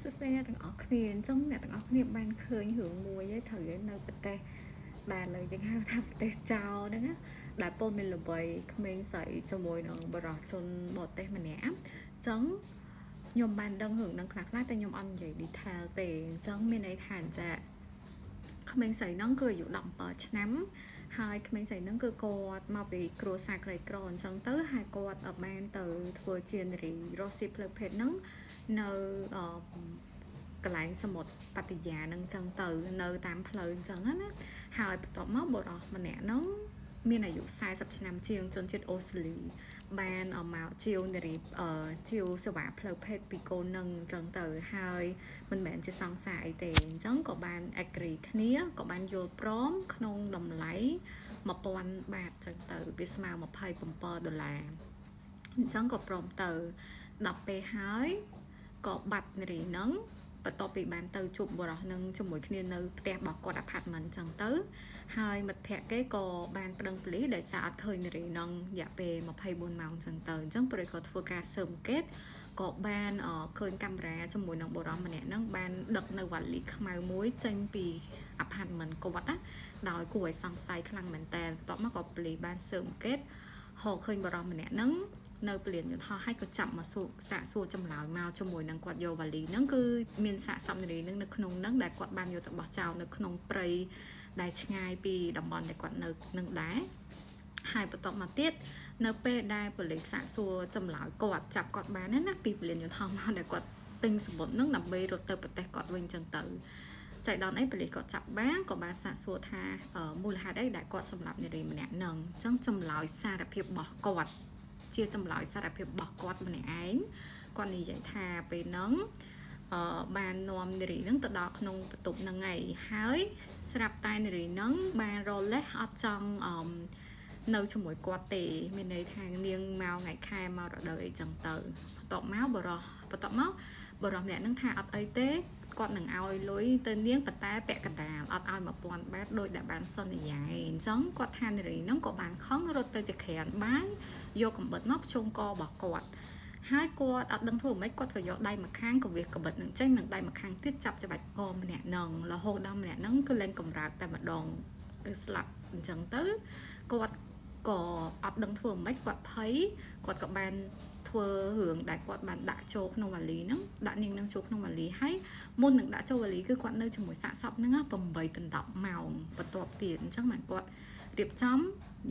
សួស្តីអ្នកទាំងអស់គ្នាអញ្ចឹងអ្នកទាំងអស់គ្នាបានឃើញរឿងមួយឯត្រូវឯនៅប្រទេសដែលលើយើងហៅថាប្រទេសចោលហ្នឹងណាដែលពលមានល្បីក្មេងស្រីជាមួយនឹងបរិសុជនបរទេសម្នាក់អញ្ចឹងខ្ញុំបានដឹងរឿងហ្នឹងខ្លះៗតែខ្ញុំអត់និយាយ detail ទេអញ្ចឹងមានន័យថាចាក្មេងស្រីហ្នឹងគឺអាយុ17ឆ្នាំហើយក្មេងស្រីហ្នឹងគឺគាត់មកពីគ្រួសារក្រីក្រអញ្ចឹងទៅហើយគាត់បានទៅធ្វើជានារីរស់ស៊ីផ្លូវភេទហ្នឹងនៅកន្លែងសមុទ្របត្យាហ្នឹងចឹងទៅនៅតាមផ្លូវអញ្ចឹងណាហើយបន្ទាប់មកបុរសម្នាក់ហ្នឹងមានអាយុ40ឆ្នាំជាងជនជាតិអូស្ត្រាលីបានមកជាវនារីជាវសេវាផ្លូវភេទពីកូននឹងអញ្ចឹងទៅហើយមិនមែនជាសង្សារអីទេអញ្ចឹងក៏បាន agree គ្នាក៏បានយល់ព្រមក្នុងតម្លៃ1000 បាតអញ្ចឹងទៅវាស្មើ$27អញ្ចឹងក៏ព្រមទៅដល់ពេលហើយក៏បាត់នារីហ្នឹងបន្ទាប់ពីបានទៅជួបបុរសនឹងជាមួយគ្នានៅផ្ទះរបស់គាត់ apartment អញ្ចឹងទៅហើយមិត្តភ័ក្តិគេក៏បានប្តឹងប៉ូលីសដោយសារអត់ឃើញនារីហ្នឹងរយៈពេល24ម៉ោងអញ្ចឹងទៅអញ្ចឹងប៉ូលីសក៏ធ្វើការស៊ើបអង្កេតក៏បានឃើញកាមេរ៉ាជាមួយនឹងបុរសម្នាក់ហ្នឹងបានដឹកនៅវ៉ាលីខ្មៅមួយចេញពី apartment គាត់ណាដោយគួរឲ្យសង្ស័យខ្លាំងមែនតើបន្ទាប់មកក៏ប៉ូលីសបានស៊ើបអង្កេតហៅឃើញបុរសម្នាក់ហ្នឹងនៅពលានយន្តហោះឲ្យក៏ចាប់មកសាកសួរចម្លើយមកជាមួយនឹងគាត់យកវ៉ាលីហ្នឹងគឺមានសាកសពនារីហ្នឹងនៅក្នុងហ្នឹងដែលគាត់បានយកទៅបោះចោលនៅក្នុងព្រៃដែលឆ្ងាយពីតំបន់ដែលគាត់នៅនឹងដែរហើយបន្ទាប់មកទៀតនៅពេលដែលប៉ូលីសសាកសួរចម្លើយគាត់ចាប់គាត់បានណាពីពលានយន្តហោះមកដែលគាត់ទិញសម្បត្តិហ្នឹងដើម្បីរត់ទៅប្រទេសគាត់វិញចឹងទៅចៃដន្យអីប៉ូលីសក៏ចាប់បានក៏បានសាកសួរថាមូលហេតុអីដែលគាត់សម្លាប់នារីម្នាក់ហ្នឹងអញ្ចឹងចម្លើយសារភាពរបស់គាត់ជាចម្លើយសារភាពរបស់គាត់ម្នាក់ឯងគាត់និយាយថាពេលហ្នឹងបាននាំនារីហ្នឹងទៅដល់ក្នុងបន្ទប់ហ្នឹងឯងហើយស្រាប់តែនារីហ្នឹងបានរលេះអត់ចង់នៅជាមួយគាត់ទេមានន័យថានាងមកថ្ងៃខែមករដូវអីចឹងទៅបន្ទាប់មកបរោះម្នាក់ហ្នឹងថាអត់អីទេគាត់នឹងឲ្យលុយទៅនាងប៉ុន្តែពាក់កណ្ដាលអត់ឲ្យ1000 បាតដោយដែលបានសន្យាឯងអញ្ចឹងគាត់ថានារីហ្នឹងក៏បានខឹងរត់ទៅជាក្រានបាយយកកំបិតមកភ្ជុំករបស់គាត់ហើយគាត់អត់ដឹងធ្វើម៉េចគាត់ក៏យកដៃម្ខាងក៏វាកំបិតនឹងចេញនឹងដៃម្ខាងទៀតចាប់ច្បាច់កម្នាក់ហ្នឹងរហូតដល់ម្នាក់ហ្នឹងគឺលែងកំរើកតែម្ដងគឺស្លាប់អញ្ចឹងទៅគាត់ក៏អត់ដឹងធ្វើម៉េចគាត់ភ័យគាត់ក៏បានធ្វើរឿងដែលគាត់បានដាក់ចូលក្នុងវ៉ាលីហ្នឹងដាក់នាងនឹងចូលក្នុងវ៉ាលីហើយមុននឹងដាក់ចូលវ៉ាលីគឺគាត់នៅជាមួយសាកសពហ្នឹង8ដល់10ម៉ោងបន្ទាប់ទៀតអញ្ចឹងបានគាត់រៀបចំ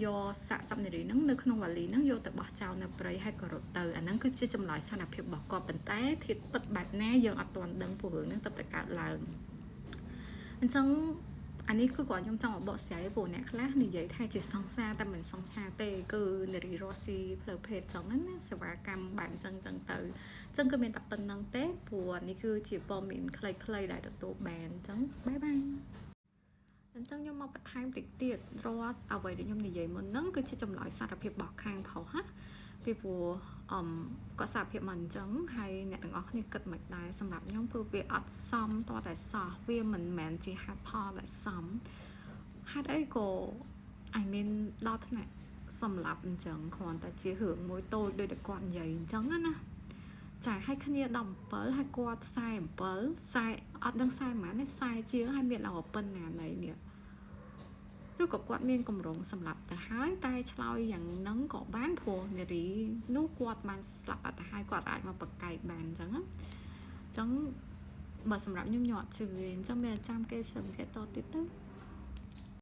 យកសាកសពនារីហ្នឹងនៅក្នុងវ៉ាលីហ្នឹងយកទៅបោះចោលនៅព្រៃហើយក៏រត់ទៅអាហ្នឹងគឺជាចម្លើយសារភាពរបស់គាត់ប៉ុន្តែធាតុពិតបែបណាយើងអត់ទាន់ដឹងព្រោះរឿងហ្នឹងទើបតែកើតឡើងអញ្ចឹងអានេះគឺគាត់ខ្ញុំចង់បកស្រាយព្រោះអ្នកខ្លះនិយាយថាជាសង្សារតែមិនសង្សារទេគឺនារីរស់ស៊ីផ្លូវភេទចឹងណាសេវាកម្មបែបអញ្ចឹងទៅអញ្ចឹងគឺមានតែប៉ុណ្្នឹងទេព្រោះនេះគឺជាព័ត៌មានខ្លីៗដែលទទួលបានអញ្ចឹងបាយបាយអញ្ចឹងខ្ញុំមកបន្ថែមតិចទៀតរាល់អ្វីដែលខ្ញុំនិយាយមុនហ្នឹងគឺជាចម្លើយសារភាពរបស់ខាងប្រុសណាពីព្រោះគាត់សារភាពមកអញ្ចឹងហើយអ្នកទាំងអស់គ្នាគិតមិនដែរសម្រាប់ខ្ញុំគឺវាអត់សមតតែសោះវាមិនមែនជាហេតុផលដែលសមហេតុអីក៏ I mean ដល់ថ្នាក់សម្រាប់អញ្ចឹងគ្រាន់តែជារឿងមួយតូចដូចតែគាត់និយាយអញ្ចឹងណាចាឲ្យគ្នា17ហើយគាត់47អត់ដឹង40ម៉ានទេ40ជាងហើយមានដល់ប៉ុណ្ណាណីនេះឬក៏គាត់មានកម្រងសម្រាប់ទៅហើយតែឆ្លើយយ៉ាងហ្នឹងក៏បានព្រោះនារីនោះគាត់បានស្លាប់ទៅហើយគាត់អាចមកប្រកែកបានអញ្ចឹងបើសម្រាប់ខ្ញុំអត់ជឿអញ្ចឹងមានចាំគេសឹមគេតទៀតទៅ